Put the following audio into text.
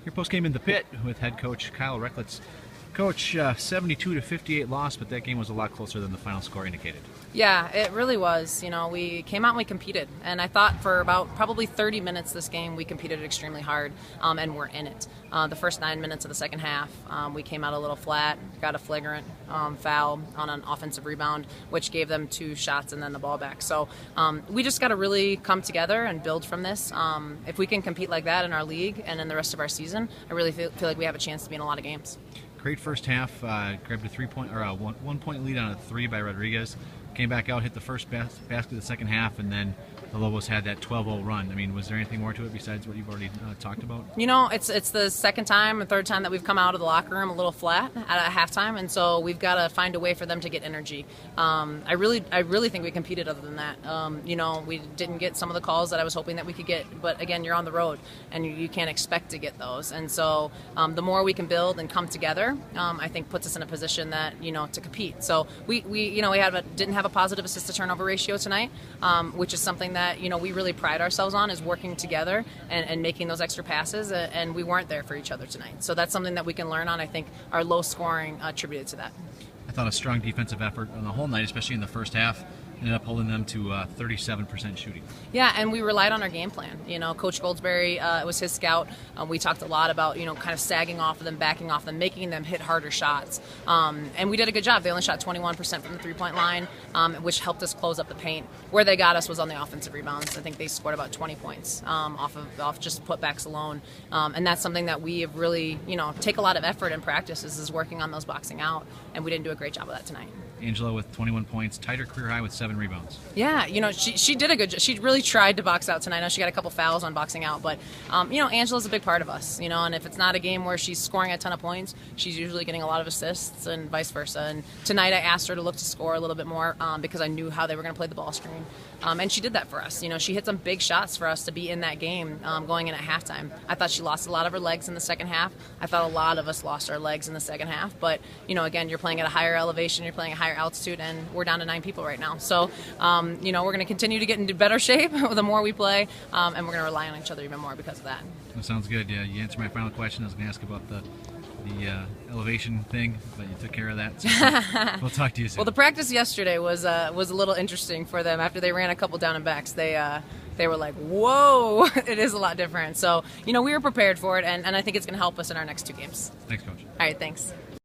Your postgame in the pit with head coach Kyle Rechlicz. Coach, 72-58 loss, but that game was a lot closer than the final score indicated. Yeah, it really was. You know, we came out and we competed. And I thought for about probably 30 minutes this game, we competed extremely hard, and we're in it. The first 9 minutes of the second half, we came out a little flat, got a flagrant foul on an offensive rebound, which gave them 2 shots and then the ball back. So we just got to really come together and build from this. If we can compete like that in our league and in the rest of our season, I really feel like we have a chance to be in a lot of games. Great first half, grabbed a 1-point lead on a 3 by Rodriguez. Came back out, hit the first basket of the second half, and then the Lobos had that 12-0 run. I mean, was there anything more to it besides what you've already talked about? You know, it's the second time or third time that we've come out of the locker room a little flat at halftime, and so we've got to find a way for them to get energy. I really think we competed other than that. You know, we didn't get some of the calls that I was hoping that we could get, but again, you're on the road, and you can't expect to get those. And so the more we can build and come together, I think puts us in a position that, you know, to compete. So we didn't have a positive assist to turnover ratio tonight, which is something that, you know, we really pride ourselves on, is working together and making those extra passes, and we weren't there for each other tonight. So that's something that we can learn on. I think our low scoring attributed to that. I thought a strong defensive effort on the whole night, especially in the first half. Ended up holding them to 37% shooting. Yeah, and we relied on our game plan. You know, Coach Goldsberry, it was his scout. We talked a lot about, you know, kind of sagging off of them, backing off them, making them hit harder shots. And we did a good job. They only shot 21% from the three-point line, which helped us close up the paint. Where they got us was on the offensive rebounds. I think they scored about 20 points off just putbacks alone. And that's something that we have really, you know, take a lot of effort in practice is working on those boxing out. And we didn't do a great job of that tonight. Angela with 21 points, tied her career high with 7 rebounds. Yeah, you know, she did a good job. She really tried to box out tonight. I know she got a couple fouls on boxing out, but, you know, Angela's a big part of us, you know, and if it's not a game where she's scoring a ton of points, she's usually getting a lot of assists and vice versa. And tonight I asked her to look to score a little bit more because I knew how they were going to play the ball screen. And she did that for us. You know, she hit some big shots for us to be in that game going in at halftime. I thought she lost a lot of her legs in the second half. I thought a lot of us lost our legs in the second half. But, you know, again, you're playing at a higher elevation, you're playing at higher altitude, and we're down to 9 people right now. So, you know, we're going to continue to get into better shape the more we play, and we're going to rely on each other even more because of that. That sounds good. Yeah, you answered my final question. I was going to ask about the elevation thing, but you took care of that. So we'll talk to you soon. Well, the practice yesterday was a little interesting for them. After they ran a couple down and backs, they were like, whoa, it is a lot different. So, you know, we were prepared for it, and I think it's going to help us in our next 2 games. Thanks, Coach. All right, thanks.